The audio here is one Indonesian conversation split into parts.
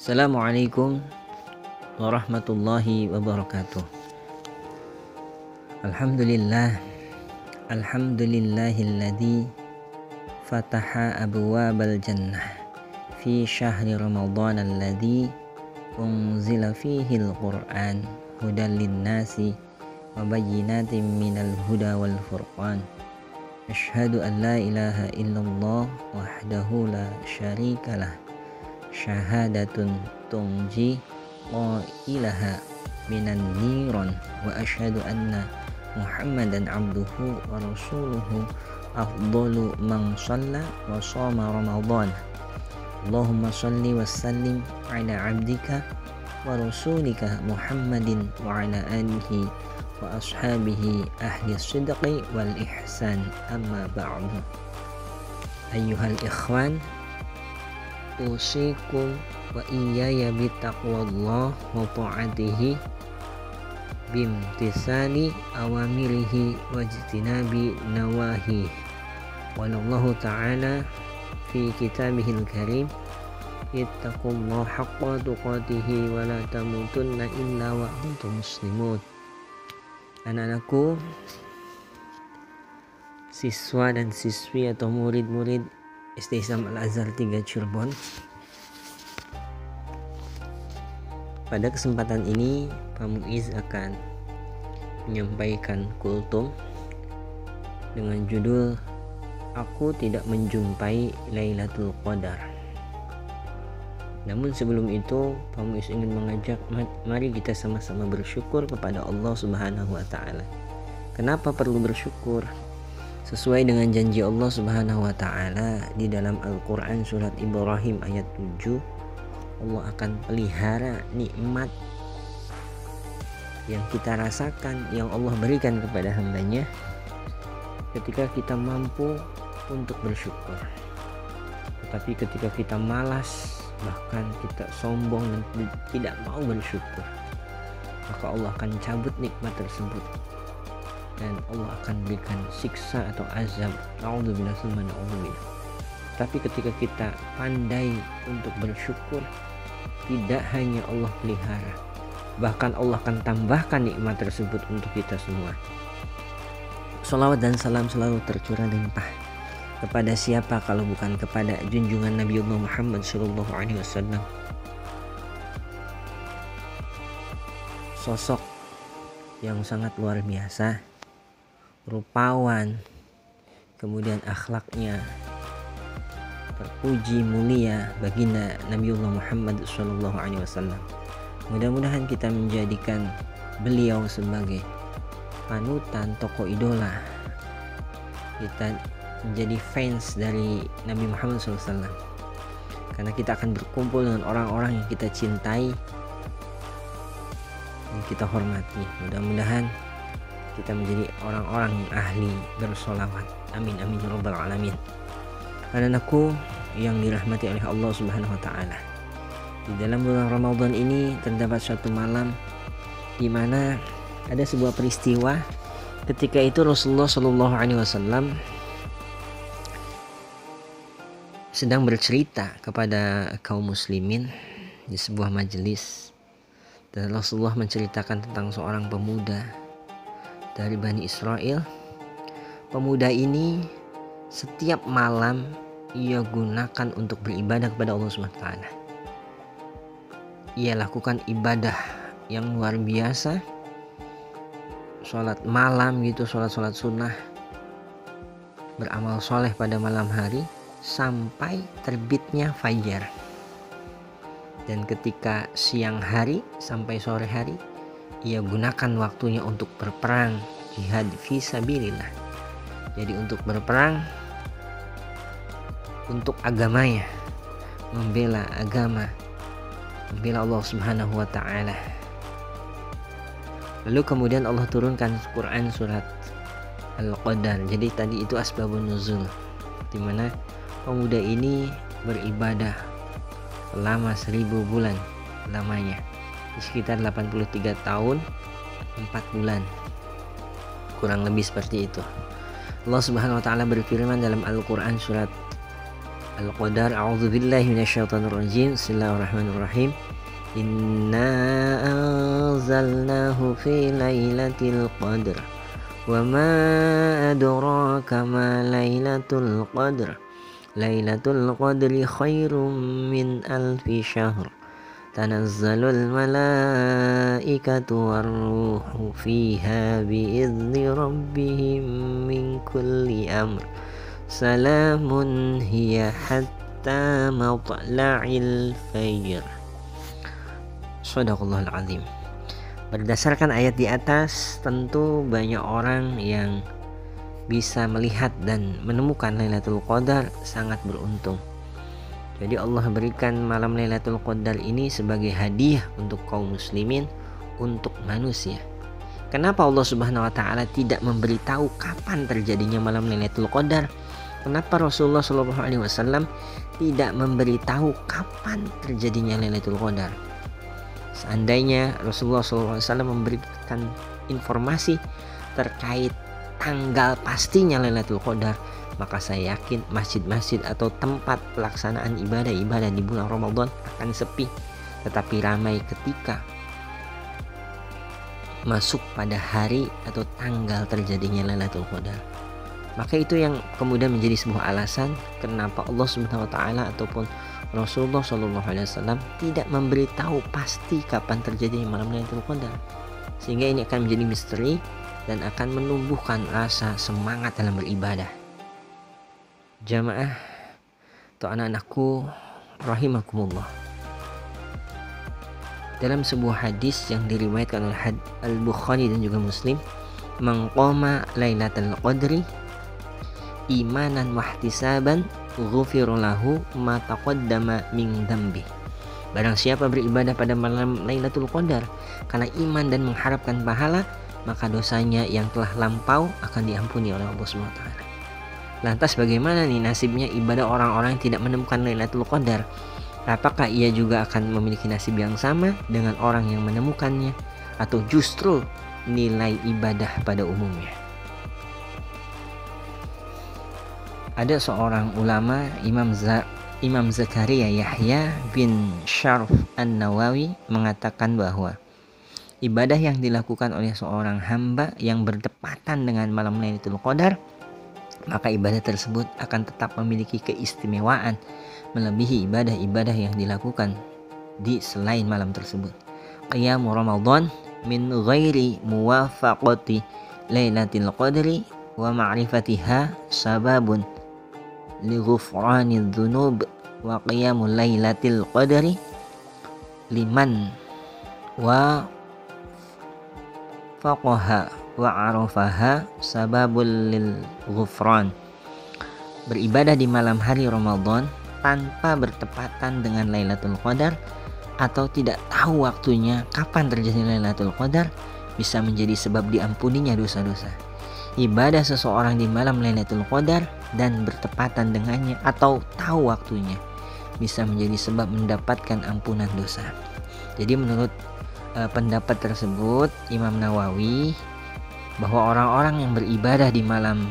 Assalamualaikum warahmatullahi wabarakatuh. Alhamdulillahilladzi fataha abwabal jannah fi syahri ramadhan alladzi unzila fihi al-Qur'an hudan lin-nasi wa bayyinatin minal huda wal furqan. Asyhadu an la ilaha illallah wahdahu la syarikalah syahadatun tunji qailaha minan niran wa asyhadu anna Muhammadan abduhu wa rasuluhu afdalu man shalla wa shama ramadhan. Allahumma shalli wa sallim ala abdika wa rasulika Muhammadin wa ala alihi wa ashabihi ahli sidqi wal ihsan, amma ba'du. Ayyuhal ikhwan, usikum wa iyaya bitaqwallah wa ta'atihi bimtisali awamirihi wa jtinabi nawahi. Wallahu ta'ala fi kitabihil karim ittaqullaha haqqa tuqatihi wa la tamutunna illa wa antum muslimun. Anak-anakku, siswa dan siswi atau murid-murid SD Islam Al-Azhar 3 Cirebon. Pada kesempatan ini Pak Muiz akan menyampaikan kultum dengan judul Aku Tidak Menjumpai Lailatul Qadar. Namun sebelum itu Pak Muiz ingin mengajak mari kita sama-sama bersyukur kepada Allah Subhanahu wa taala. Kenapa perlu bersyukur? Sesuai dengan janji Allah Subhanahu wa taala di dalam Al-Qur'an surat Ibrahim ayat 7, Allah akan pelihara nikmat yang kita rasakan, yang Allah berikan kepada hambanya ketika kita mampu untuk bersyukur. Tetapi ketika kita malas, bahkan kita sombong dan tidak mau bersyukur, maka Allah akan cabut nikmat tersebut dan Allah akan berikan siksa atau azab. Na'udzubillah summa na'udzubillah. Tapi ketika kita pandai untuk bersyukur, tidak hanya Allah pelihara, bahkan Allah akan tambahkan nikmat tersebut untuk kita semua. Shalawat dan salam selalu tercurah limpah kepada siapa kalau bukan kepada junjungan Nabiullah Muhammad sallallahu alaihi wasallam. Sosok yang sangat luar biasa, rupawan, kemudian akhlaknya terpuji mulia, baginda Nabiullah Muhammad sallallahu alaihi wasallam. Mudah-mudahan kita menjadikan beliau sebagai panutan, tokoh idola. Kita menjadi fans dari Nabi Muhammad SAW, karena kita akan berkumpul dengan orang-orang yang kita cintai dan kita hormati. Mudah-mudahan kita menjadi orang-orang yang ahli bersolawat. Amin amin ya rabbal alamin. Anak-anakku yang dirahmati oleh Allah Subhanahu wa taala, di dalam bulan Ramadan ini terdapat suatu malam di mana ada sebuah peristiwa. Ketika itu Rasulullah Shallallahu alaihi wasallam sedang bercerita kepada kaum muslimin di sebuah majelis, dan Rasulullah menceritakan tentang seorang pemuda dari Bani Israel. Pemuda ini setiap malam ia gunakan untuk beribadah kepada Allah Subhanahu wa taala. Ia lakukan ibadah yang luar biasa, sholat malam gitu, sholat sunnah, beramal soleh pada malam hari sampai terbitnya fajar. Dan ketika siang hari sampai sore hari, ia gunakan waktunya untuk berperang, jihad fisabilillah. Jadi untuk berperang untuk agamanya, membela agama, membela Allah Subhanahu wa taala. Lalu kemudian Allah turunkan Quran surat Al-Qadar. Jadi tadi itu asbabun nuzul, di mana pemuda ini beribadah selama 1000 bulan lamanya, di sekitar 83 tahun 4 bulan, kurang lebih seperti itu. Allah Subhanahu wa taala berfirman dalam Al-Qur'an surat Al-Qadar. A'udzubillahi minasyaitonirrajim. Bismillahirrahmanirrahim. Inna anzalnahu fi lailatul qadr. Wa ma adraka ma lailatul qadr. Lailatul qadri khairum min alfi syahr. Tanazzalul malaikatu warruhu fiha biizni rabbihim min kulli amr. Salamun hiya hatta matla'il fajr. Shadaqallahul azim. Berdasarkan ayat di atas, tentu banyak orang yang bisa melihat dan menemukan Lailatul Qadar sangat beruntung. Jadi Allah berikan malam Lailatul Qadar ini sebagai hadiah untuk kaum muslimin, untuk manusia. Kenapa Allah Subhanahu wa taala tidak memberitahu kapan terjadinya malam Lailatul Qadar? Kenapa Rasulullah SAW tidak memberitahu kapan terjadinya Lailatul Qadar? Seandainya Rasulullah SAW memberikan informasi terkait tanggal pastinya Lailatul Qadar, maka saya yakin masjid-masjid atau tempat pelaksanaan ibadah-ibadah di bulan Ramadan akan sepi, tetapi ramai ketika masuk pada hari atau tanggal terjadinya Lailatul Qadar. Maka itu yang kemudian menjadi sebuah alasan kenapa Allah Subhanahu wa taala ataupun Rasulullah SAW tidak memberitahu pasti kapan terjadinya malam Lailatul Qadar, sehingga ini akan menjadi misteri dan akan menumbuhkan rasa semangat dalam beribadah. Jamaah atau anak-anakku rahimakumullah, dalam sebuah hadis yang diriwayatkan oleh Al-Bukhari dan juga Muslim, man qama lailatul qadri imanan wahtisaban ghufira lahu ma taqaddama min dzambi. Barang siapa beribadah pada malam Lailatul Qadar karena iman dan mengharapkan pahala, maka dosanya yang telah lampau akan diampuni oleh Allah Subhanahu wa taala. Lantas bagaimana nih nasibnya ibadah orang-orang yang tidak menemukan Lailatul Qadar? Apakah ia juga akan memiliki nasib yang sama dengan orang yang menemukannya, atau justru nilai ibadah pada umumnya? Ada seorang ulama, Imam Zakaria Yahya bin Syarf An-Nawawi mengatakan bahwa ibadah yang dilakukan oleh seorang hamba yang bertepatan dengan malam Lailatul Qadar, maka ibadah tersebut akan tetap memiliki keistimewaan melebihi ibadah-ibadah yang dilakukan di selain malam tersebut. Qiyam Ramadan min ghairi muwafaqati Lailatul Qadri wa ma'rifatiha sababun li ghufranidz dzunub wa qiyamul Lailatul Qadri liman wa faqaha wa arafaha sababul lil ghufran. Beribadah di malam hari Ramadan tanpa bertepatan dengan Lailatul Qadar atau tidak tahu waktunya kapan terjadi Lailatul Qadar bisa menjadi sebab diampuninya dosa-dosa. Ibadah seseorang di malam Lailatul Qadar dan bertepatan dengannya atau tahu waktunya bisa menjadi sebab mendapatkan ampunan dosa. Jadi menurut pendapat tersebut Imam Nawawi, bahwa orang-orang yang beribadah di malam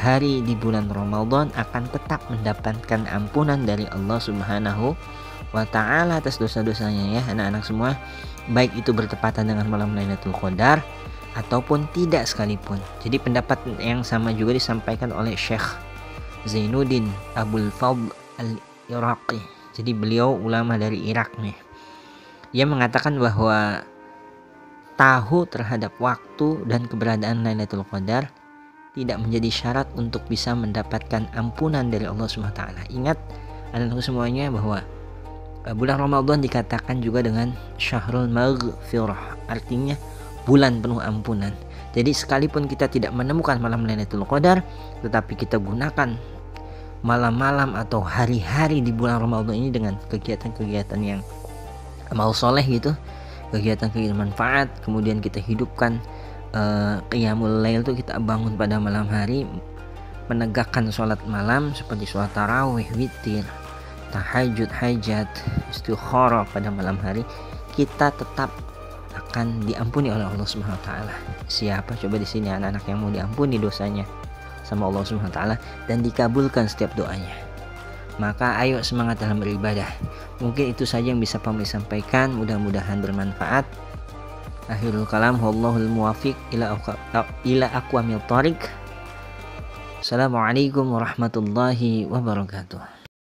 hari di bulan Ramadan akan tetap mendapatkan ampunan dari Allah Subhanahu wa taala atas dosa-dosanya, ya anak-anak semua, baik itu bertepatan dengan malam Lailatul Qadar ataupun tidak sekalipun. Jadi pendapat yang sama juga disampaikan oleh Syekh Zainuddin Abul Fadl Al-Iraqi. Jadi beliau ulama dari Irak nih. Ia mengatakan bahwa tahu terhadap waktu dan keberadaan Lailatul Qadar tidak menjadi syarat untuk bisa mendapatkan ampunan dari Allah Subhanahu wa taala. Ingat anak-anak semuanya bahwa bulan Ramadan dikatakan juga dengan Syahrul Maghfirah, artinya bulan penuh ampunan. Jadi sekalipun kita tidak menemukan malam Lailatul Qadar, tetapi kita gunakan malam-malam atau hari-hari di bulan Ramadan ini dengan kegiatan-kegiatan yang amal soleh gitu, kegiatan-kegiatan manfaat, kemudian kita hidupkan qiyamul lail itu kita bangun pada malam hari, menegakkan sholat malam seperti sholat tarawih, witir, tahajud, hajat, istikharah pada malam hari, kita tetap akan diampuni oleh Allah Subhanahu wa taala. Siapa coba di sini anak-anak yang mau diampuni dosanya sama Allah Subhanahu wa taala dan dikabulkan setiap doanya? Maka ayo semangat dalam beribadah. Mungkin itu saja yang bisa kami sampaikan, mudah-mudahan bermanfaat. Akhirul kalam, wallahul muwafiq ila aqwamit thoriq. Assalamualaikum warahmatullahi wabarakatuh.